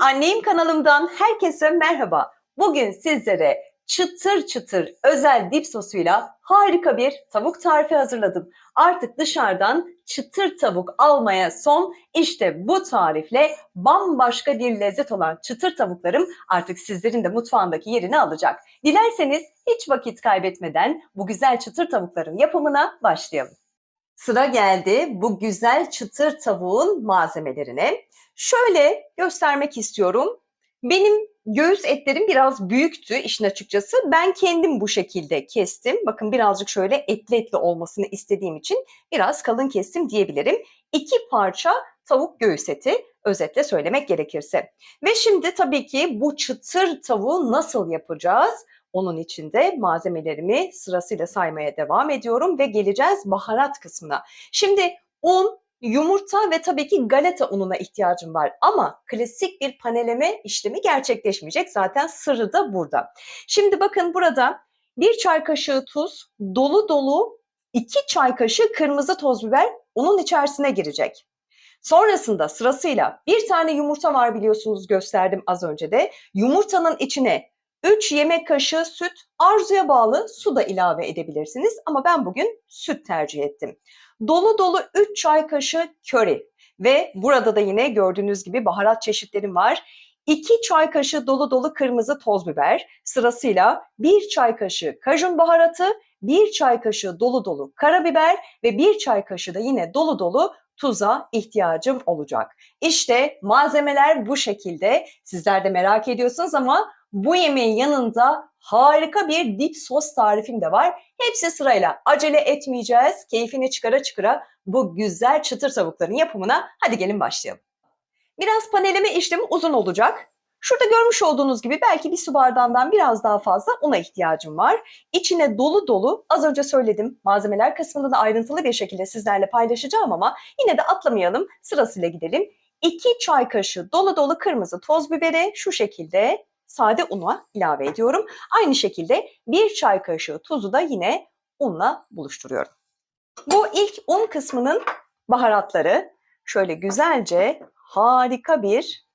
Anneyim kanalımdan herkese merhaba. Bugün sizlere çıtır çıtır özel dip sosuyla harika bir tavuk tarifi hazırladım. Artık dışarıdan çıtır tavuk almaya son, işte bu tarifle bambaşka bir lezzet olan çıtır tavuklarım artık sizlerin de mutfağındaki yerini alacak. Dilerseniz hiç vakit kaybetmeden bu güzel çıtır tavukların yapımına başlayalım. Sıra geldi bu güzel çıtır tavuğun malzemelerine. Şöyle göstermek istiyorum. Benim göğüs etlerim biraz büyüktü işin açıkçası. Ben kendim bu şekilde kestim. Bakın birazcık şöyle etli etli olmasını istediğim için biraz kalın kestim diyebilirim. 2 parça tavuk göğüs eti, özetle söylemek gerekirse. Ve şimdi tabii ki bu çıtır tavuğu nasıl yapacağız? Onun için de malzemelerimi sırasıyla saymaya devam ediyorum ve geleceğiz baharat kısmına. Şimdi un, yumurta ve tabii ki galeta ununa ihtiyacım var ama klasik bir paneleme işlemi gerçekleşmeyecek. Zaten sırrı da burada. Şimdi bakın burada 1 çay kaşığı tuz, dolu dolu 2 çay kaşığı kırmızı toz biber unun içerisine girecek. Sonrasında sırasıyla bir tane yumurta var, biliyorsunuz, gösterdim az önce de. Yumurtanın içine 3 yemek kaşığı süt, arzuya bağlı su da ilave edebilirsiniz ama ben bugün süt tercih ettim. Dolu dolu 3 çay kaşığı köri ve burada da yine gördüğünüz gibi baharat çeşitlerim var. 2 çay kaşığı dolu dolu kırmızı toz biber, sırasıyla 1 çay kaşığı kajun baharatı, 1 çay kaşığı dolu dolu karabiber ve 1 çay kaşığı da yine dolu dolu tuza ihtiyacım olacak. İşte malzemeler bu şekilde. Sizler de merak ediyorsunuz ama bu yemeğin yanında harika bir dip sos tarifim de var. Hepsi sırayla, acele etmeyeceğiz. Keyfini çıkara çıkara bu güzel çıtır tavukların yapımına hadi gelin başlayalım. Biraz paneleme işlemi uzun olacak. Şurada görmüş olduğunuz gibi belki bir su bardağından biraz daha fazla una ihtiyacım var. İçine dolu dolu, az önce söyledim, malzemeler kısmında da ayrıntılı bir şekilde sizlerle paylaşacağım ama yine de atlamayalım, sırasıyla gidelim. 2 çay kaşığı dolu dolu kırmızı toz biberi şu şekilde sade una ilave ediyorum. Aynı şekilde 1 çay kaşığı tuzu da yine unla buluşturuyorum. Bu ilk un kısmının baharatları. Şöyle güzelce harika bir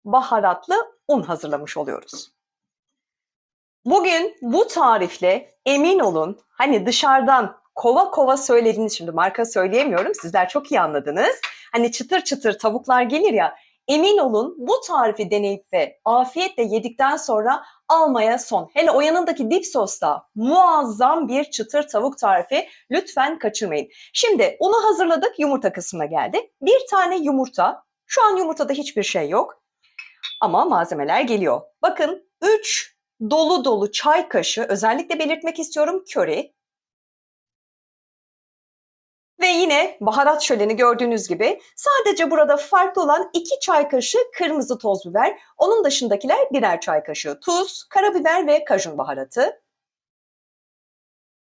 baharatlı un hazırlamış oluyoruz. Bugün bu tarifle emin olun, hani dışarıdan kova kova söylediğiniz, şimdi marka söyleyemiyorum, sizler çok iyi anladınız. Hani çıtır çıtır tavuklar gelir ya, emin olun bu tarifi deneyip ve afiyetle yedikten sonra almaya son. Hele o yanındaki dip sosta muazzam bir çıtır tavuk tarifi, lütfen kaçırmayın. Şimdi unu hazırladık, yumurta kısmına geldi. 1 tane yumurta, şu an yumurtada hiçbir şey yok ama malzemeler geliyor. Bakın 3 dolu dolu çay kaşığı, özellikle belirtmek istiyorum, köri. Ve yine baharat şöleni gördüğünüz gibi, sadece burada farklı olan 2 çay kaşığı kırmızı toz biber, onun dışındakiler birer çay kaşığı tuz, karabiber ve kajun baharatı.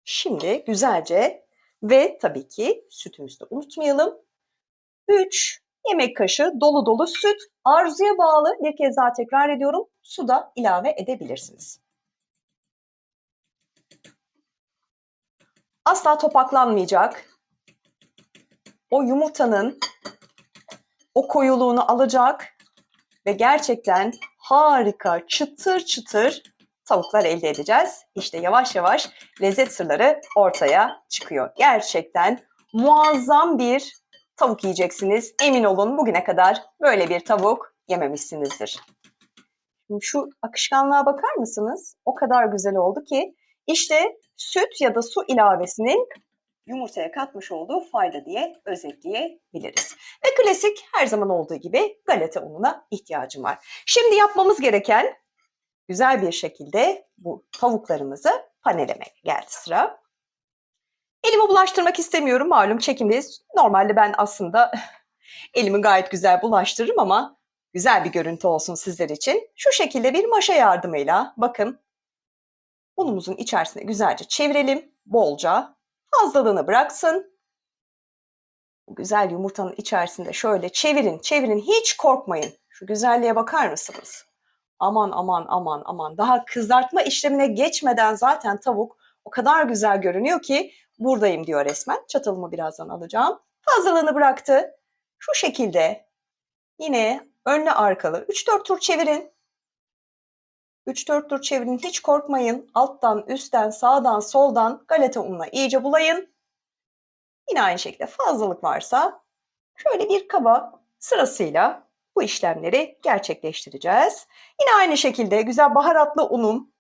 Şimdi güzelce ve tabii ki sütümüzü de unutmayalım. 3 yemek kaşığı dolu dolu süt, arzuya bağlı, bir kez daha tekrar ediyorum, su da ilave edebilirsiniz. Asla topaklanmayacak. O yumurtanın o koyuluğunu alacak ve gerçekten harika, çıtır çıtır tavuklar elde edeceğiz. İşte yavaş yavaş lezzet sırları ortaya çıkıyor. Gerçekten muazzam bir tavuk yiyeceksiniz. Emin olun, bugüne kadar böyle bir tavuk yememişsinizdir. Şimdi şu akışkanlığa bakar mısınız? O kadar güzel oldu ki, işte süt ya da su ilavesinin yumurtaya katmış olduğu fayda diye özetleyebiliriz. Ve klasik, her zaman olduğu gibi galeta ununa ihtiyacım var. Şimdi yapmamız gereken, güzel bir şekilde bu tavuklarımızı panelemek geldi sıra. Elimi bulaştırmak istemiyorum, malum çekimdeyiz. Normalde ben aslında elimi gayet güzel bulaştırırım ama güzel bir görüntü olsun sizler için. Şu şekilde bir maşa yardımıyla, bakın, unumuzun içerisine güzelce çevirelim, bolca. Fazlalığını bıraksın. Bu güzel yumurtanın içerisinde şöyle çevirin, çevirin, hiç korkmayın. Şu güzelliğe bakar mısınız? Aman aman aman aman. Daha kızartma işlemine geçmeden zaten tavuk o kadar güzel görünüyor ki buradayım diyor resmen. Çatalımı birazdan alacağım. Fazlalığını bıraktı. Şu şekilde yine Önlü arkalı 3-4 tur çevirin. 3-4 tur çevirin. Hiç korkmayın. Alttan, üstten, sağdan, soldan galeta ununa iyice bulayın. Yine aynı şekilde fazlalık varsa şöyle bir kaba sırasıyla bu işlemleri gerçekleştireceğiz. Yine aynı şekilde güzel baharatlı unum.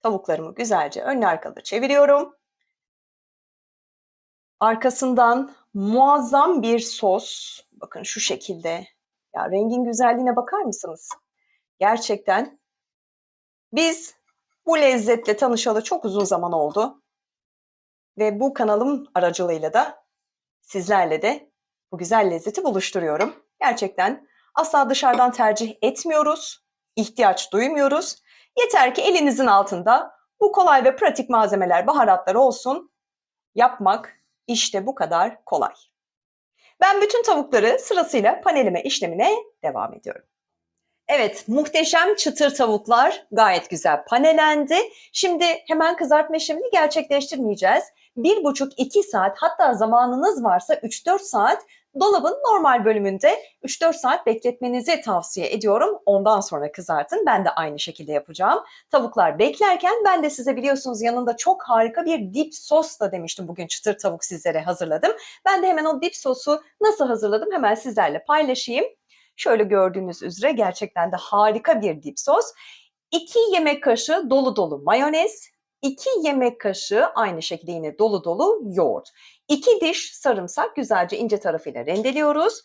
Tavuklarımı güzelce önlü arkalı çeviriyorum. Arkasından muazzam bir sos. Bakın şu şekilde. Ya rengin güzelliğine bakar mısınız? Gerçekten biz bu lezzetle tanışalı çok uzun zaman oldu. Ve bu kanalım aracılığıyla da sizlerle de bu güzel lezzeti buluşturuyorum. Gerçekten asla dışarıdan tercih etmiyoruz. İhtiyaç duymuyoruz. Yeter ki elinizin altında bu kolay ve pratik malzemeler, baharatlar olsun. Yapmak işte bu kadar kolay. Ben bütün tavukları sırasıyla panelime işlemine devam ediyorum. Evet, muhteşem çıtır tavuklar gayet güzel panelendi. Şimdi hemen kızartma işlemini gerçekleştirmeyeceğiz. 1,5-2 saat, hatta zamanınız varsa 3-4 saat dolabın normal bölümünde 3-4 saat bekletmenizi tavsiye ediyorum. Ondan sonra kızartın. Ben de aynı şekilde yapacağım. Tavuklar beklerken ben de size biliyorsunuz yanında çok harika bir dip sos da demiştim, bugün çıtır tavuk sizlere hazırladım. Ben de hemen o dip sosu nasıl hazırladım hemen sizlerle paylaşayım. Şöyle gördüğünüz üzere gerçekten de harika bir dip sos. 2 yemek kaşığı dolu dolu mayonez, 2 yemek kaşığı aynı şekilde yine dolu dolu yoğurt. 2 diş sarımsak güzelce ince tarafıyla rendeliyoruz.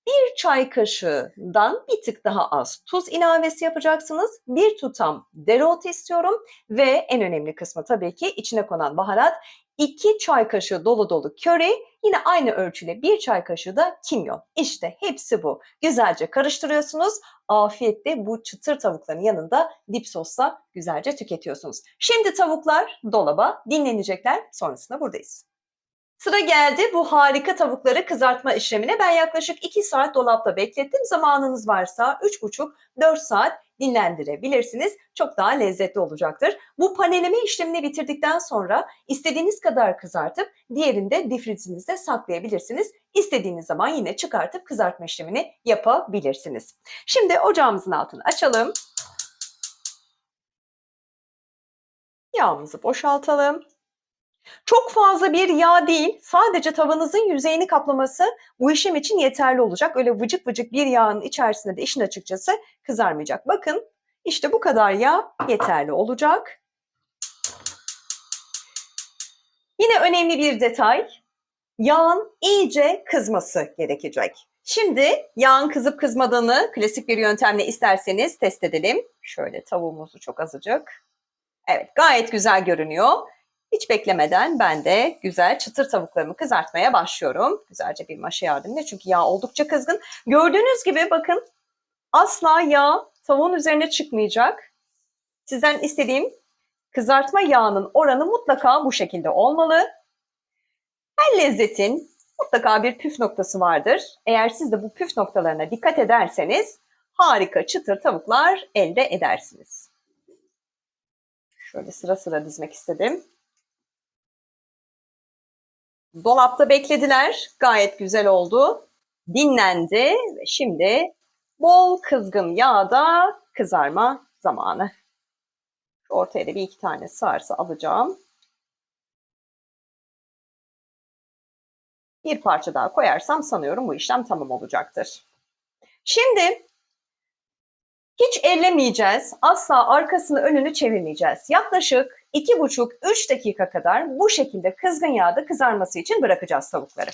1 çay kaşığından bir tık daha az tuz ilavesi yapacaksınız. 1 tutam dereotu istiyorum ve en önemli kısmı tabii ki içine konan baharat. 2 çay kaşığı dolu dolu köri, yine aynı ölçüyle 1 çay kaşığı da kimyon. İşte hepsi bu. Güzelce karıştırıyorsunuz. Afiyetle bu çıtır tavukların yanında dip sosla güzelce tüketiyorsunuz. Şimdi tavuklar dolaba dinlenecekler. Sonrasında buradayız. Sıra geldi bu harika tavukları kızartma işlemine. Ben yaklaşık 2 saat dolapta beklettim. Zamanınız varsa 3,5-4 saat dinlendirebilirsiniz. Çok daha lezzetli olacaktır. Bu paneleme işlemini bitirdikten sonra istediğiniz kadar kızartıp diğerini de difrizinizde saklayabilirsiniz. İstediğiniz zaman yine çıkartıp kızartma işlemini yapabilirsiniz. Şimdi ocağımızın altını açalım. Yağımızı boşaltalım. Çok fazla bir yağ değil, sadece tavanızın yüzeyini kaplaması bu işlem için yeterli olacak. Öyle vıcık vıcık bir yağın içerisinde de işin açıkçası kızarmayacak. Bakın işte bu kadar yağ yeterli olacak. Yine önemli bir detay, yağın iyice kızması gerekecek. Şimdi yağın kızıp kızmadığını klasik bir yöntemle isterseniz test edelim. Şöyle tavuğumuzu çok azıcık. Evet, gayet güzel görünüyor. Hiç beklemeden ben de güzel çıtır tavuklarımı kızartmaya başlıyorum. Güzelce bir maşa yardımıyla, çünkü yağ oldukça kızgın. Gördüğünüz gibi bakın asla yağ tavuğun üzerine çıkmayacak. Sizden istediğim kızartma yağının oranı mutlaka bu şekilde olmalı. Her lezzetin mutlaka bir püf noktası vardır. Eğer siz de bu püf noktalarına dikkat ederseniz harika çıtır tavuklar elde edersiniz. Şöyle sıra sıra dizmek istedim. Dolapta beklediler. Gayet güzel oldu. Dinlendi ve şimdi bol kızgın yağda kızarma zamanı. Ortaya da bir iki tane sığarsa alacağım. Bir parça daha koyarsam sanıyorum bu işlem tamam olacaktır. Şimdi hiç ellemeyeceğiz. Asla arkasını önünü çevirmeyeceğiz. Yaklaşık 2,5-3 dakika kadar bu şekilde kızgın yağda kızarması için bırakacağız tavukları.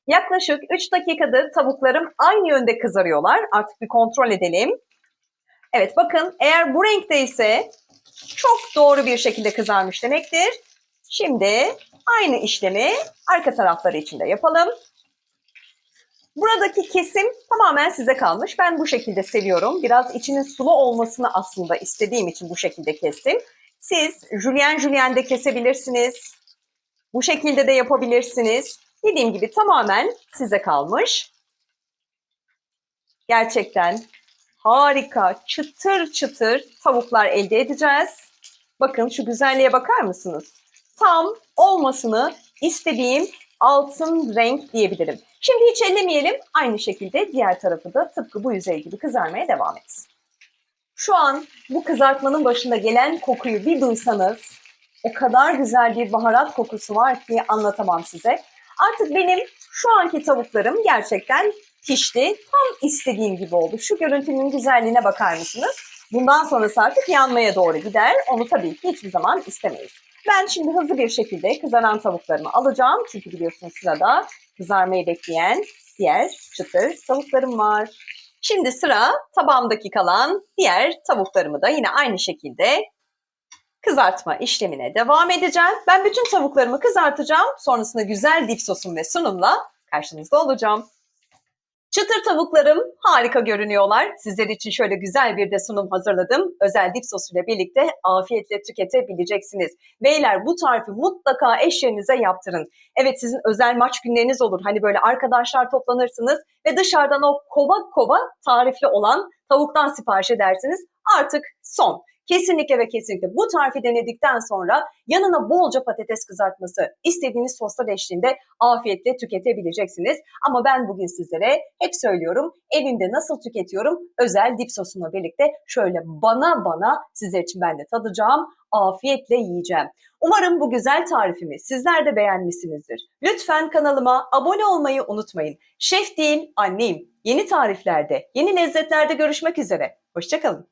Yaklaşık 3 dakikadır tavuklarım aynı yönde kızarıyorlar. Artık bir kontrol edelim. Evet, bakın eğer bu renkte ise çok doğru bir şekilde kızarmış demektir. Şimdi aynı işlemi arka tarafları için de yapalım. Buradaki kesim tamamen size kalmış. Ben bu şekilde seviyorum. Biraz içinin sulu olmasını aslında istediğim için bu şekilde kestim. Siz jülyen de kesebilirsiniz. Bu şekilde de yapabilirsiniz. Dediğim gibi tamamen size kalmış. Gerçekten harika, çıtır çıtır tavuklar elde edeceğiz. Bakın şu güzelliğe bakar mısınız? Tam olmasını istediğim altın renk diyebilirim. Şimdi hiç ellemeyelim. Aynı şekilde diğer tarafı da tıpkı bu yüzey gibi kızarmaya devam etsin. Şu an bu kızartmanın başında gelen kokuyu bir duysanız, o kadar güzel bir baharat kokusu var ki anlatamam size. Artık benim şu anki tavuklarım gerçekten pişti. Tam istediğim gibi oldu. Şu görüntünün güzelliğine bakar mısınız? Bundan sonrası artık yanmaya doğru gider. Onu tabii ki hiçbir zaman istemeyiz. Ben şimdi hızlı bir şekilde kızaran tavuklarımı alacağım. Çünkü biliyorsunuz sırada kızarmayı bekleyen diğer çıtır tavuklarım var. Şimdi sıra tabağımdaki kalan diğer tavuklarımı da yine aynı şekilde kızartma işlemine devam edeceğim. Ben bütün tavuklarımı kızartacağım. Sonrasında güzel dip sosum ve sunumla karşınızda olacağım. Çıtır tavuklarım harika görünüyorlar. Sizler için şöyle güzel bir de sunum hazırladım. Özel dip sosuyla birlikte afiyetle tüketebileceksiniz. Beyler, bu tarifi mutlaka eşlerinize yaptırın. Evet, sizin özel maç günleriniz olur. Hani böyle arkadaşlar toplanırsınız ve dışarıdan o kova kova tarifli olan tavuktan sipariş edersiniz. Artık son. Kesinlikle ve kesinlikle bu tarifi denedikten sonra yanına bolca patates kızartması, istediğiniz soslar eşliğinde afiyetle tüketebileceksiniz. Ama ben bugün sizlere hep söylüyorum, evimde nasıl tüketiyorum, özel dip sosumla birlikte şöyle bana sizler için ben de tadacağım, afiyetle yiyeceğim. Umarım bu güzel tarifimi sizler de beğenmişsinizdir. Lütfen kanalıma abone olmayı unutmayın. Şef değil, anneyim. Yeni tariflerde, yeni lezzetlerde görüşmek üzere. Hoşça kalın.